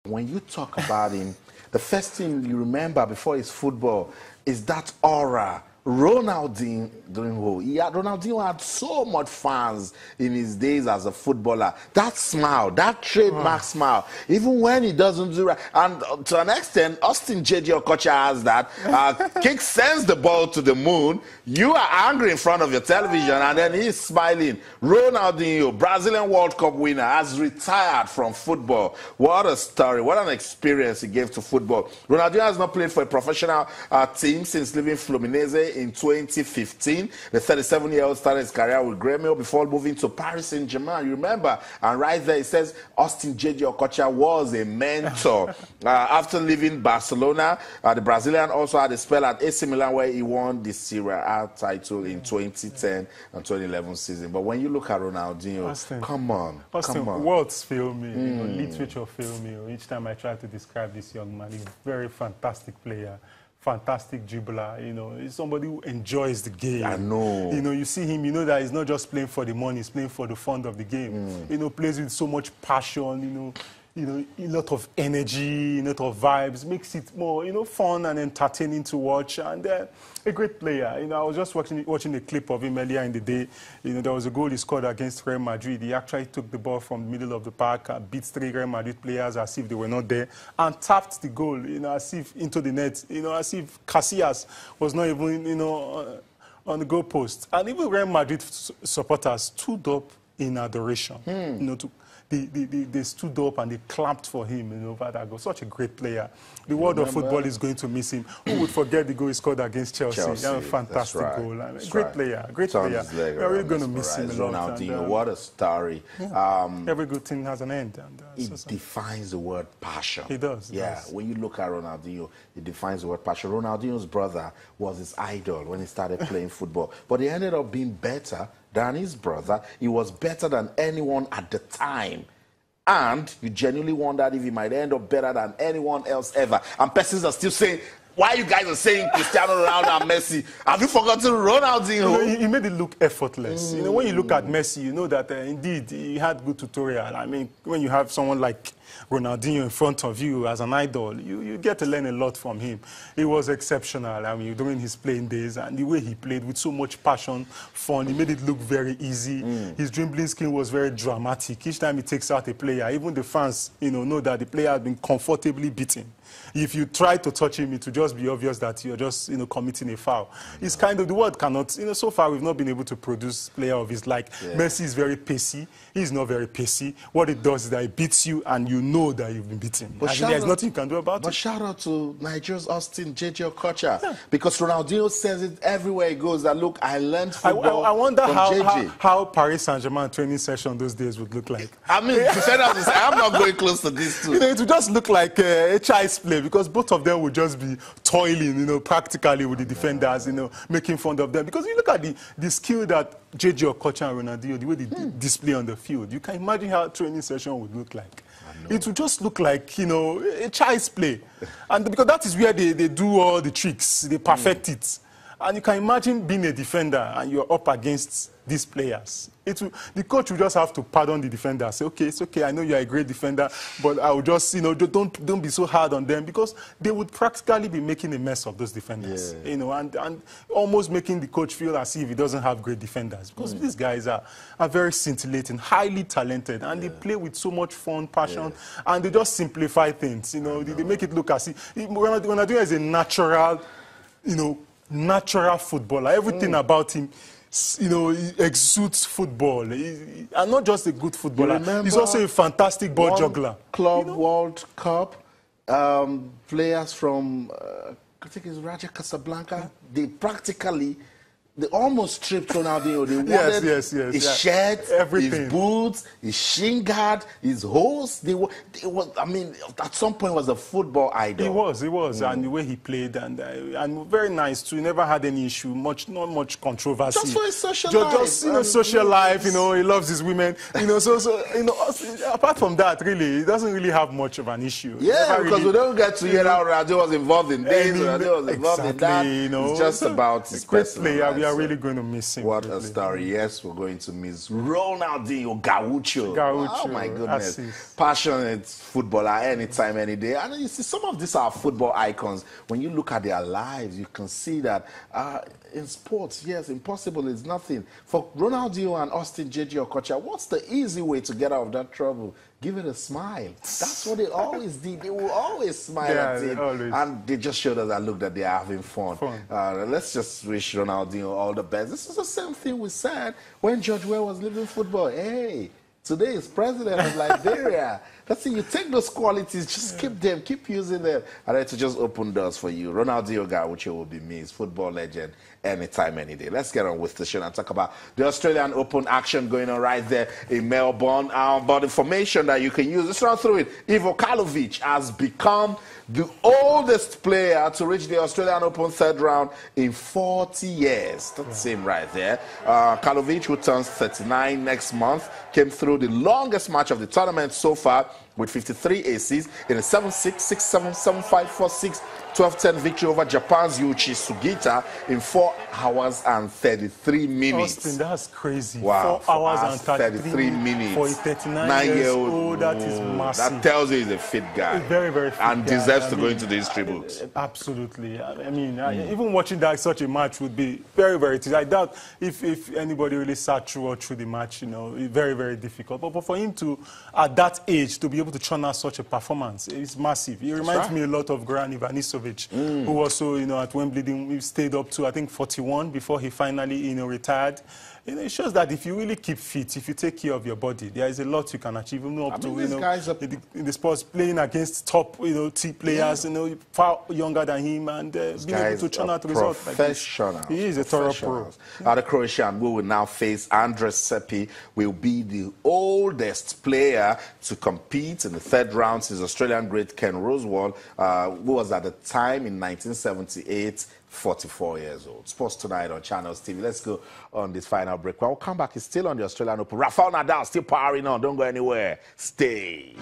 when you talk about him, the first thing you remember before his football is that aura. Ronaldinho, Ronaldinho had so much fans in his days as a footballer. That smile, that trademark smile, even when he doesn't do right. And to an extent, Austin J.J. Okocha has that. Kick sends the ball to the moon. You are angry in front of your television, and then he's smiling. Ronaldinho, Brazilian World Cup winner, has retired from football. What a story. What an experience he gave to football. Ronaldinho has not played for a professional team since leaving Fluminense in 2015. The 37-year-old started his career with Grêmio before moving to Paris Saint-Germain. You remember? And right there it says Austin J.J. Okocha was a mentor. After leaving Barcelona, the Brazilian also had a spell at AC Milan where he won the Serie A title in 2010 and 2011 season. But when you look at Ronaldinho, Austin, come on. Words fail me, literature fail me. Each time I try to describe this young man, he's a very fantastic player. Fantastic dribbler, he's somebody who enjoys the game. I know. You see him, you know that he's not just playing for the money, he's playing for the fun of the game. Plays with so much passion, a lot of energy, a lot of vibes, makes it more, fun and entertaining to watch. And a great player. I was just watching a clip of him earlier in the day. There was a goal he scored against Real Madrid. He actually took the ball from the middle of the park, beat 3 Real Madrid players as if they were not there, and tapped the goal, as if into the net, as if Casillas was not even, on the goalpost. And even Real Madrid supporters stood up in adoration, They stood up and they clapped for him over that goal. Such a great player. The world of football is going to miss him. Who would forget the goal he scored against Chelsea? A fantastic goal. Great player. Great player. We're really going to miss him a lot. Ronaldinho, what a story. Every good thing has an end. It defines the word passion. It does. When you look at Ronaldinho, it defines the word passion. Ronaldinho's brother was his idol when he started playing football. But he ended up being better than his brother. He was better than anyone at the time. And you genuinely wondered if he might end up better than anyone else ever. And persons are still saying, why you guys are saying Cristiano Ronaldo and Messi? Have you forgotten Ronaldinho? He made it look effortless. When you look at Messi, you know that indeed he had good tutorial. I mean, when you have someone like Ronaldinho in front of you as an idol, you get to learn a lot from him. He was exceptional. I mean, during his playing days, and the way he played with so much passion, fun, he made it look very easy. His dribbling skill was very dramatic. Each time he takes out a player, even the fans, know that the player has been comfortably beaten. If you try to touch him, it will just be obvious that you're just, committing a foul. It's kind of, the world cannot, so far we've not been able to produce player of his like. Messi is very pacey. He's not very pacey. What it does is that it beats you and you know that you've been beaten. But there's nothing you can do about it. But shout out to Nigeria's Austin J.J. Okocha. Because Ronaldinho says it everywhere he goes that, look, I learned football I wonder from how Paris Saint-Germain training session those days would look like. I mean, to say that, I'm not going close to this too. It would just look like a child's play because both of them would just be toiling, practically with the defenders, making fun of them. Because you look at the skill that J.J. Okocha and Ronaldinho, the way they display on the field, you can imagine how a training session would look like. It would just look like, a child's play. And because that is where they do all the tricks, they perfect it. And you can imagine being a defender and you're up against these players. The coach will just have to pardon the defender. Say, okay, it's okay. I know you're a great defender, but I will just, don't be so hard on them because they would practically be making a mess of those defenders. And almost making the coach feel as if he doesn't have great defenders because these guys are very scintillating, highly talented, and they play with so much fun, passion, and they just simplify things. They make it look as if Ronaldinho is a natural, natural footballer. Everything about him, he exudes football. And not just a good footballer, he's also a fantastic ball juggler. Club World Cup, players from, I think it's Raja Casablanca, they almost stripped Ronaldinho. They wanted his shirt, everything. His boots, his shin guard, his hose. I mean, at some point was a football idol. He was, and the way he played, and very nice too. He never had any issue, not much controversy. Just for his social life. Just social life. He loves his women. Apart from that, really, he doesn't really have much of an issue. Yeah, because we don't get to hear how Ronaldinho was involved in this, Ronaldinho was involved in that. It's just about his personal life. are really going to miss him. What a story. Yes, we're going to miss Ronaldinho Gaucho. Oh, my goodness. Assist. Passionate footballer anytime, any day. And you see, some of these are football icons. When you look at their lives, you can see that in sports, yes, impossible is nothing. For Ronaldinho and Austin J.J. Okocha, what's the easy way to get out of that trouble? Give it a smile. That's what they always did. They will always smile at it. Always. And they just showed us that look that they are having fun. Let's just wish Ronaldinho all the best. This is the same thing we said when George Weah was leaving football. Hey, today is president of Liberia. That's it. You take those qualities, just keep them, keep using them, and then to just open doors for you. Ronaldinho Gaucho will be missed. Football legend, anytime, any day. Let's get on with the show and talk about the Australian Open action going on right there in Melbourne. But information that you can use, let's run through it. Ivo Karlovic has become the oldest player to reach the Australian Open third round in 40 years. That's him right there. Karlovic, who turns 39 next month, came through the longest match of the tournament so far with 53 aces in a 7-6, 6-7, 7-5, 4-6, 12-10 victory over Japan's Yuichi Sugita in 4 hours and 33 minutes. Austin, that's crazy. Wow. 4 hours and 33 minutes. For a 39 years old, that is massive. That tells you he's a fit guy. A very, very fit and guy. deserves to go into the history books. Absolutely. I mean, even watching such a match would be very, very easy. I doubt if anybody really sat through the match, you know, very, very difficult. But for him to, at that age, to be able to churn out such a performance, it's massive. He reminds me a lot of Goran Ivanisevic, who also, you know, at Wembley, he stayed up to, I think, 41 before he finally, you know, retired. You know, it shows that if you really keep fit, if you take care of your body, there is a lot you can achieve. Even up to, you know, in the sports, playing against top, you know, team players, you know, far younger than him, and being able to churn out results like this. He is a thorough pro. The Croatian, who will now face Andres Seppi, will be the oldest player to compete in the third round since Australian great Ken Rosewall, who was at the time in 1978. 44 years old. Sports Tonight on Channels TV. Let's go on this final break. When we come back, it's still on the Australian Open. Rafael Nadal still powering on. Don't go anywhere. Stay.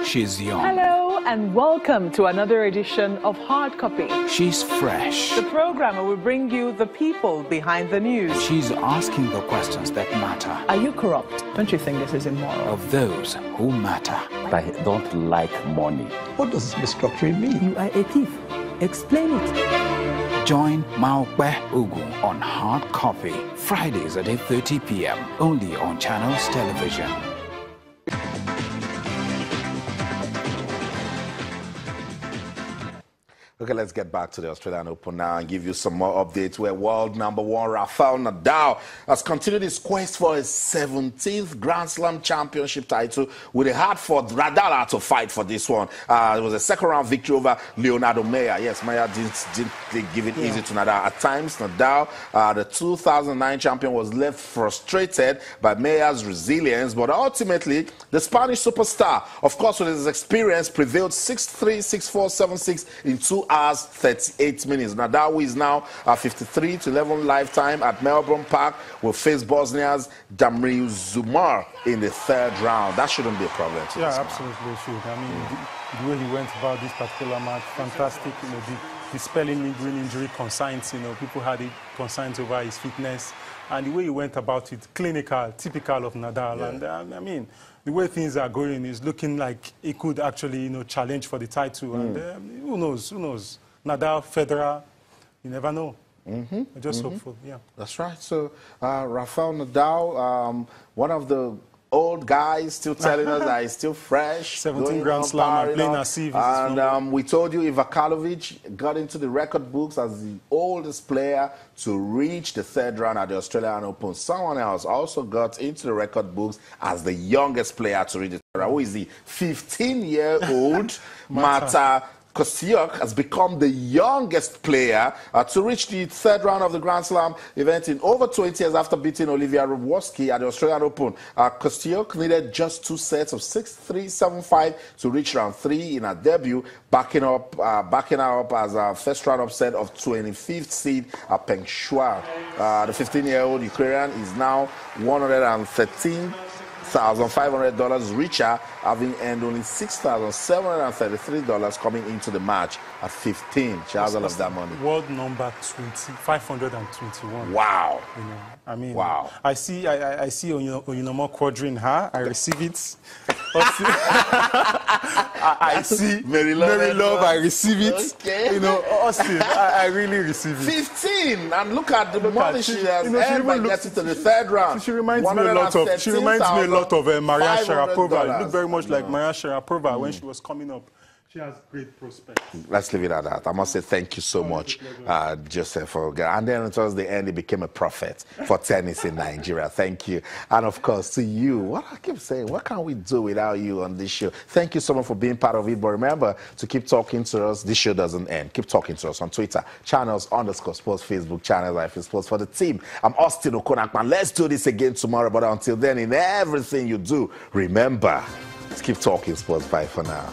She's young. Hello and welcome to another edition of Hard Copy. She's fresh. The program will bring you the people behind the news. She's asking the questions that matter. Are you corrupt? Don't you think this is immoral? Of those who matter. I don't like money. What does restructuring mean? You are a thief. Explain it. Join Maokbe Ugu on Hard Copy, Fridays at 8:30 p.m. only on Channels Television. Okay, let's get back to the Australian Open now and give you some more updates where world number one Rafael Nadal has continued his quest for his 17th Grand Slam championship title with a hard-fought. Nadal had to fight for this one. It was a second-round victory over Leonardo Meyer. Yes, Meyer didn't give it easy to Nadal. At times, Nadal, the 2009 champion, was left frustrated by Meyer's resilience, but ultimately, the Spanish superstar, of course, with his experience, prevailed 6-3, 6-4, 7-6 in 2 hours 38 minutes. Nadal, who is now 53-11 lifetime at Melbourne Park, will face Bosnia's Damir Zumar in the third round. That shouldn't be a problem to this absolutely man. Should. I mean, the way he went about this particular match, fantastic. You know, the spelling lingering injury concerns, you know, people had concerns over his fitness, and the way he went about it, clinical, typical of Nadal. And I mean, the way things are going is looking like he could actually, you know, challenge for the title. And who knows? Nadal, Federer, you never know. Just hopeful, yeah. That's right. So, Rafael Nadal, one of the old guys, still telling us that he's still fresh. 17 Grand Slam and playing as if. And we told you Ivo Karlovic got into the record books as the oldest player to reach the third round at the Australian Open. Someone else also got into the record books as the youngest player to reach the third round, who is the 15-year-old Marta Kostyuk has become the youngest player to reach the third round of the Grand Slam event in over 20 years after beating Olivia Rybowski at the Australian Open. Kostyuk needed just 2 sets of 6-3, 7-5 to reach round 3 in her debut, backing her up as a first round upset of 25th seed Peng Shuai. The 15-year-old Ukrainian is now 113 $6,500 richer, having earned only $6,733 coming into the match at 15. She has all of that money. World number 521. Wow. You know, I mean, wow. I see Oyinamo quadring her. I receive it. I see Mary Love. I receive it. Okay. You know, Austin, I really receive it. 15, and look at the money she has earned by getting to the third round. She reminds me a lot of Maria Sharapova. It looked very much like Maria Sharapova when she was coming up. She has great prospects. Let's leave it at that. I must say thank you so much, Joseph. And then towards the end, he became a prophet for tennis in Nigeria. Thank you. And of course, to you, what I keep saying, what can we do without you on this show? Thank you so much for being part of it. But remember to keep talking to us. This show doesn't end. Keep talking to us on Twitter, channels_sports, Facebook, channels Life is Sports. For the team, I'm Austin Okonakman. Let's do this again tomorrow. But until then, in everything you do, remember, keep talking sports. Bye for now.